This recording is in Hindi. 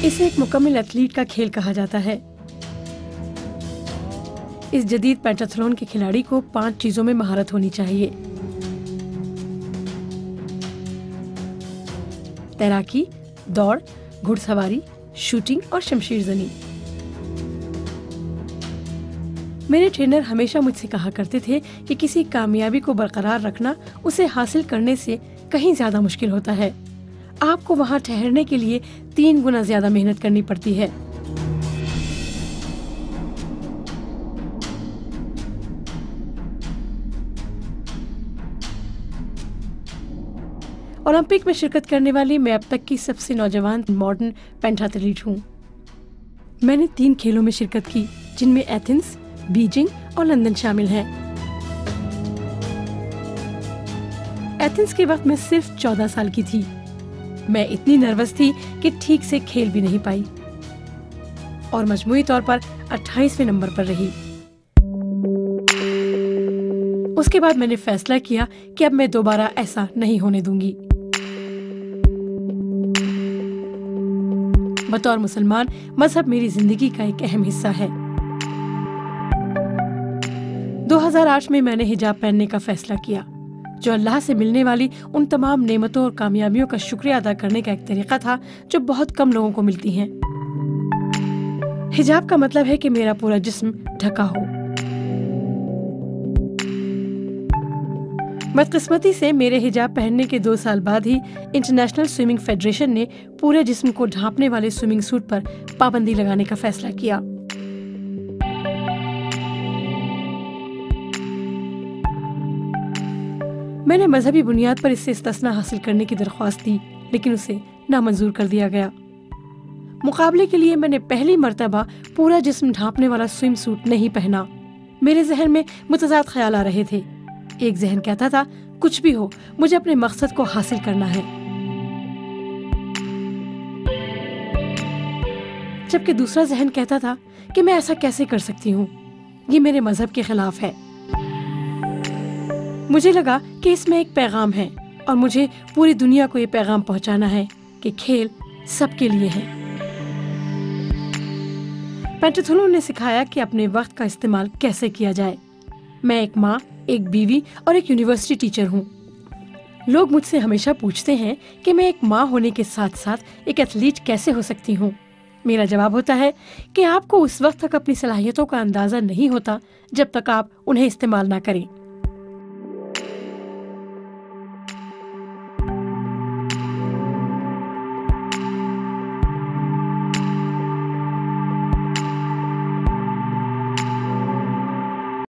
इसे एक मुकम्मल एथलीट का खेल कहा जाता है। इस जदीद पेंटाथलॉन के खिलाड़ी को 5 चीजों में महारत होनी चाहिए: तैराकी, दौड़, घुड़सवारी, शूटिंग और शमशीरजनी। मेरे ट्रेनर हमेशा मुझसे कहा करते थे कि किसी कामयाबी को बरकरार रखना उसे हासिल करने से कहीं ज्यादा मुश्किल होता है। आपको वहां ठहरने के लिए 3 गुना ज्यादा मेहनत करनी पड़ती है। ओलंपिक में शिरकत करने वाली मैं अब तक की सबसे नौजवान मॉडर्न पेंटाथलीट हूँ। मैंने 3 खेलों में शिरकत की, जिनमें एथेंस, बीजिंग और लंदन शामिल हैं। एथेंस के वक्त मैं सिर्फ 14 साल की थी। मैं इतनी नर्वस थी कि ठीक से खेल भी नहीं पाई और मजमूई तौर पर 28वें नंबर पर रही। उसके बाद मैंने फैसला किया कि अब मैं दोबारा ऐसा नहीं होने दूंगी। बतौर मुसलमान, मजहब मेरी जिंदगी का एक अहम हिस्सा है। 2008 में मैंने हिजाब पहनने का फैसला किया, जो अल्लाह से मिलने वाली उन तमाम नेमतों और कामयाबियों का शुक्रिया अदा करने का एक तरीका था जो बहुत कम लोगों को मिलती हैं। हिजाब का मतलब है कि मेरा पूरा जिस्म ढका हो। बदकिस्मती से मेरे हिजाब पहनने के 2 साल बाद ही इंटरनेशनल स्विमिंग फेडरेशन ने पूरे जिस्म को ढांपने वाले स्विमिंग सूट पर पाबंदी लगाने का फैसला किया। मैंने मजहबी बुनियाद पर इससे इस्तिस्ना हासिल करने की दरख्वास्त दी, लेकिन उसे नामंजूर कर दिया गया। मुकाबले के लिए मैंने पहली मर्तबा पूरा जिस्म ढांपने वाला स्विम सूट नहीं पहना। मेरे जहन में मुतज़ाद ख्याल आ रहे थे। एक जहन कहता था, कुछ भी हो, मुझे अपने मकसद को हासिल करना है, जबकि दूसरा जहन कहता था कि मैं ऐसा कैसे कर सकती हूँ, ये मेरे मजहब के खिलाफ है। मुझे लगा कि इसमें एक पैगाम है और मुझे पूरी दुनिया को ये पैगाम पहुंचाना है कि खेल सबके लिए है। पेंटाथलॉन ने सिखाया कि अपने वक्त का इस्तेमाल कैसे किया जाए। मैं एक माँ, एक बीवी और एक यूनिवर्सिटी टीचर हूँ। लोग मुझसे हमेशा पूछते हैं कि मैं एक माँ होने के साथ साथ एक एथलीट कैसे हो सकती हूँ। मेरा जवाब होता है कि आपको उस वक्त तक अपनी सलाहियतों का अंदाजा नहीं होता जब तक आप उन्हें इस्तेमाल ना करें।